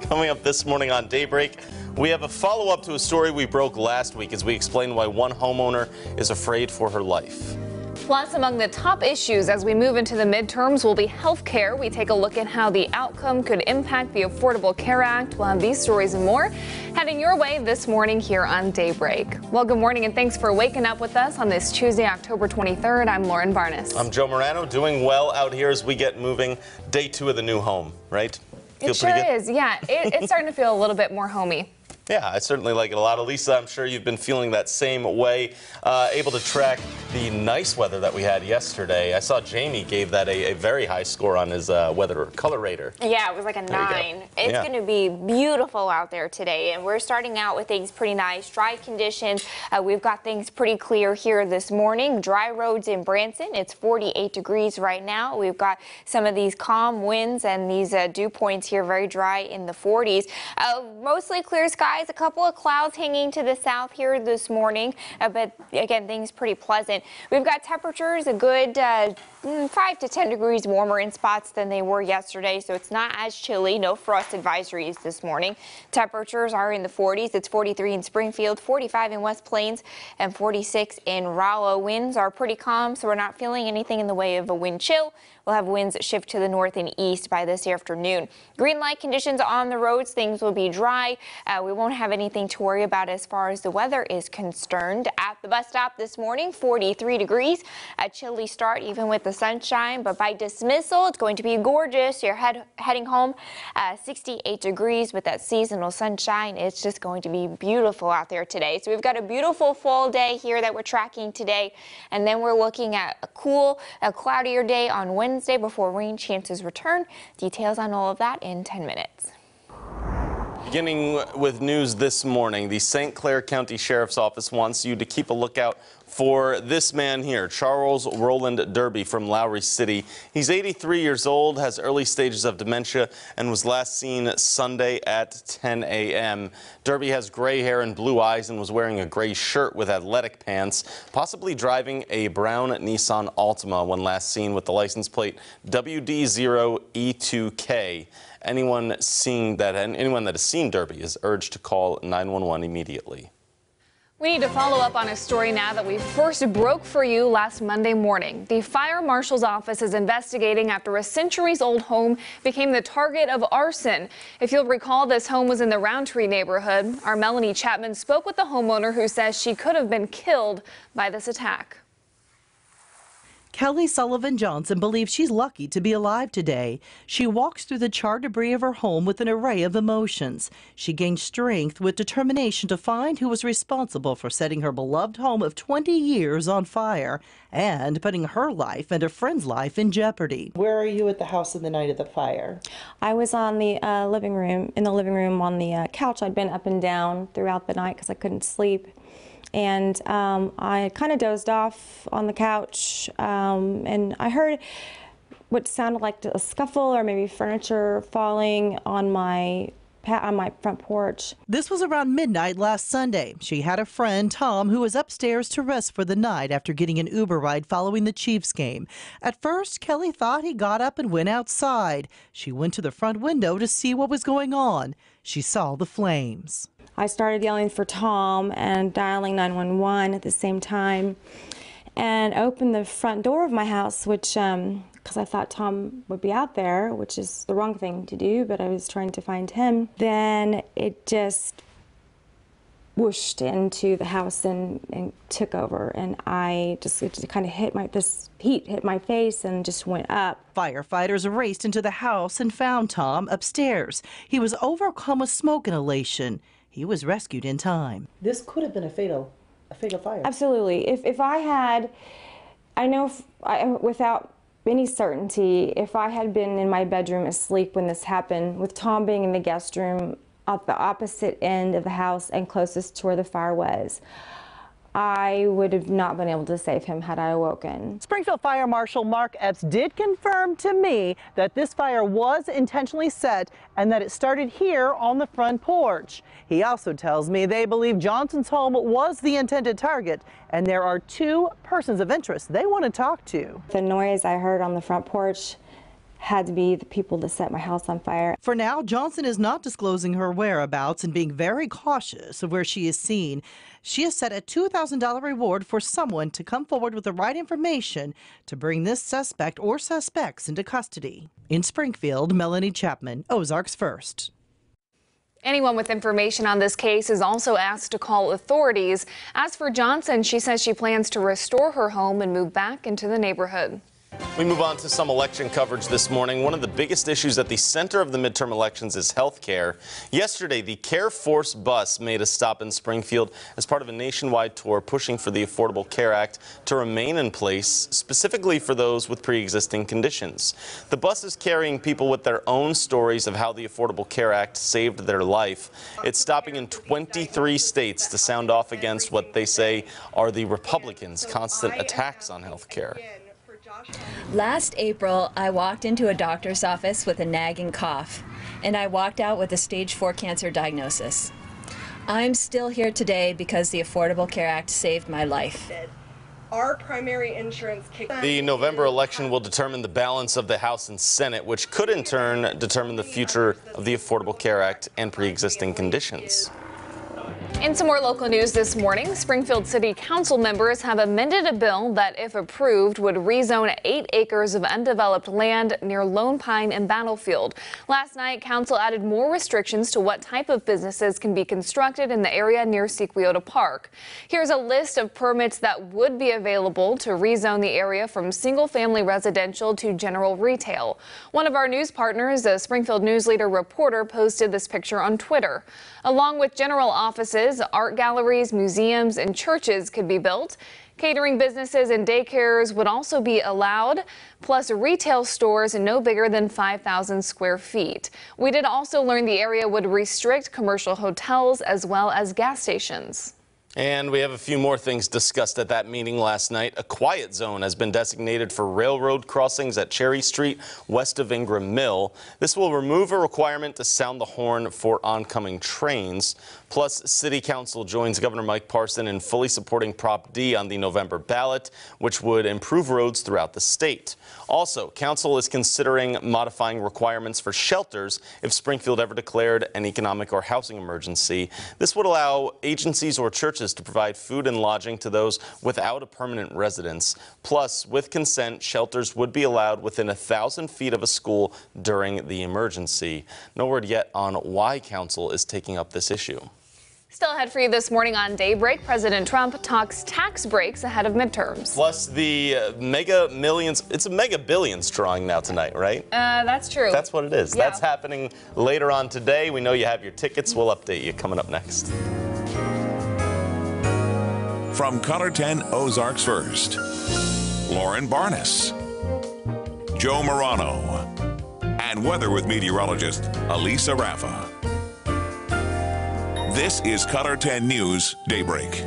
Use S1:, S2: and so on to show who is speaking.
S1: Coming up this morning on Daybreak, we have a follow-up to a story we broke last week as we explain why one homeowner is afraid for her life.
S2: Plus, among the top issues as we move into the midterms will be health care. We take a look at how the outcome could impact the Affordable Care Act. We'll have these stories and more heading your way this morning here on Daybreak. Well, good morning and thanks for waking up with us on this Tuesday, October 23rd. I'm Lauren Barnes.
S1: I'm Joe Morano, doing well out here as we get moving. Day 2 of the new home, right?
S2: It sure is, yeah. It's starting to feel a little bit more homey.
S1: Yeah, I certainly like it a lot. Elisa, I'm sure you've been feeling that same way. Able to track the nice weather that we had yesterday. I saw Jamie gave that a very high score on his weather color rater.
S3: Yeah, it was like a 9. It's going to be beautiful out there today, and we're starting out with things pretty nice. Dry conditions. We've got things pretty clear here this morning. Dry roads in Branson. It's 48 degrees right now. We've got some of these calm winds and these dew points here, very dry in the 40s. Mostly clear skies. A couple of clouds hanging to the south here this morning, but again, things pretty pleasant. We've got temperatures a good 5 to 10 degrees warmer in spots than they were yesterday, so it's not as chilly. No frost advisories this morning. Temperatures are in the 40s. It's 43 in Springfield, 45 in West Plains, and 46 in Rollo. Winds are pretty calm, so we're not feeling anything in the way of a wind chill. We'll have winds that shift to the north and east by this afternoon. Green light conditions on the roads. Things will be dry. We won't have anything to worry about as far as the weather is concerned. At the bus stop this morning, 43 degrees. A chilly start even with the sunshine, but by dismissal, it's going to be gorgeous. You're heading home 68 degrees with that seasonal sunshine. It's just going to be beautiful out there today. So we've got a beautiful fall day here that we're tracking today, and then we're looking at a cool, cloudier day on Wednesday before rain chances return. Details on all of that in 10 minutes.
S1: Beginning with news this morning, the St. Clair County Sheriff's Office wants you to keep a lookout for this man here, Charles Roland Derby from Lowry City. He's 83 years old, has early stages of dementia, and was last seen Sunday at 10 a.m. Derby has gray hair and blue eyes and was wearing a gray shirt with athletic pants, possibly driving a brown Nissan Altima when last seen with the license plate WD0E2K. Anyone that has seen Derby is urged to call 911 immediately.
S2: We need to follow up on a story now that we first broke for you last Monday morning. The fire marshal's office is investigating after a centuries-old home became the target of arson. If you'll recall, this home was in the Roundtree neighborhood. Our Melanie Chapman spoke with the homeowner who says she could have been killed by this attack.
S4: Kelly Sullivan Johnson believes she's lucky to be alive today. She walks through the charred debris of her home with an array of emotions. She gained strength with determination to find who was responsible for setting her beloved home of 20 years on fire and putting her life and a friend's life in jeopardy.
S5: Where are you at the house on the night of the fire?
S6: I was on the living room on the couch. I'd been up and down throughout the night because I couldn't sleep. And I kind of dozed off on the couch, and I heard what sounded like a scuffle or maybe furniture falling on my front porch.
S4: This was around midnight last Sunday. She had a friend, Tom, who was upstairs to rest for the night after getting an Uber ride following the Chiefs game. At first, Kelly thought he got up and went outside. She went to the front window to see what was going on. She saw the flames.
S6: I started yelling for Tom and dialing 911 at the same time and opened the front door of my house, which, because I thought Tom would be out there, which is the wrong thing to do, but I was trying to find him. Then it just whooshed into the house and took over, and it just kind of this heat hit my face and just went up.
S4: Firefighters raced into the house and found Tom upstairs. He was overcome with smoke inhalation. He was rescued in time.
S5: This could have been a fatal fire.
S6: Absolutely. If I had, without any certainty, if I had been in my bedroom asleep when this happened, with Tom being in the guest room at the opposite end of the house and closest to where the fire was, I would have not been able to save him had I awoken.
S4: Springfield Fire Marshal Mark Epps did confirm to me that this fire was intentionally set and that it started here on the front porch. He also tells me they believe Johnson's home was the intended target and there are 2 persons of interest they want to talk to.
S6: The noise I heard on the front porch had to be the people that set my house on fire.
S4: For now, Johnson is not disclosing her whereabouts and being very cautious of where she is seen. She has set a $2,000 reward for someone to come forward with the right information to bring this suspect or suspects into custody. In Springfield, Melanie Chapman, Ozarks First.
S2: Anyone with information on this case is also asked to call authorities. As for Johnson, she says she plans to restore her home and move back into the neighborhood.
S1: We move on to some election coverage this morning. One of the biggest issues at the center of the midterm elections is health care. Yesterday, the Care Force bus made a stop in Springfield as part of a nationwide tour pushing for the Affordable Care Act to remain in place, specifically for those with pre-existing conditions. The bus is carrying people with their own stories of how the Affordable Care Act saved their life. It's stopping in 23 states to sound off against what they say are the Republicans' constant attacks on health care.
S7: Last April, I walked into a doctor's office with a nagging cough, and I walked out with a stage 4 cancer diagnosis. I'm still here today because the Affordable Care Act saved my life.
S8: Our primary insurance kicked in.
S1: The November election will determine the balance of the House and Senate, which could in turn determine the future of the Affordable Care Act and pre-existing conditions.
S2: In some more local news this morning, Springfield City Council members have amended a bill that, if approved, would rezone 8 acres of undeveloped land near Lone Pine and Battlefield. Last night, Council added more restrictions to what type of businesses can be constructed in the area near Sequeota Park. Here's a list of permits that would be available to rezone the area from single-family residential to general retail. One of our news partners, a Springfield News Leader reporter, posted this picture on Twitter. Along with general offices, art galleries, museums, and churches could be built. Catering businesses and daycares would also be allowed, plus retail stores no bigger than 5,000 square feet. We did also learn the area would restrict commercial hotels as well as gas stations.
S1: And we have a few more things discussed at that meeting last night. A quiet zone has been designated for railroad crossings at Cherry Street west of Ingram Mill. This will remove a requirement to sound the horn for oncoming trains. Plus, City Council joins Governor Mike Parson in fully supporting Prop D on the November ballot, which would improve roads throughout the state. Also, Council is considering modifying requirements for shelters if Springfield ever declared an economic or housing emergency. This would allow agencies or churches to provide food and lodging to those without a permanent residence. Plus, with consent, shelters would be allowed within 1,000 feet of a school during the emergency. No word yet on why Council is taking up this issue.
S2: Still ahead for you this morning on Daybreak, President Trump talks tax breaks ahead of midterms.
S1: Plus the mega millions, it's a mega billions drawing now tonight, right?
S2: That's true.
S1: That's what it is.
S2: Yeah.
S1: That's happening later on today. We know you have your tickets. We'll update you coming up next.
S9: From Color 10 Ozarks First, Lauren Barnes, Joe Morano, and weather with meteorologist Elisa Raffa. This is Color 10 News Daybreak.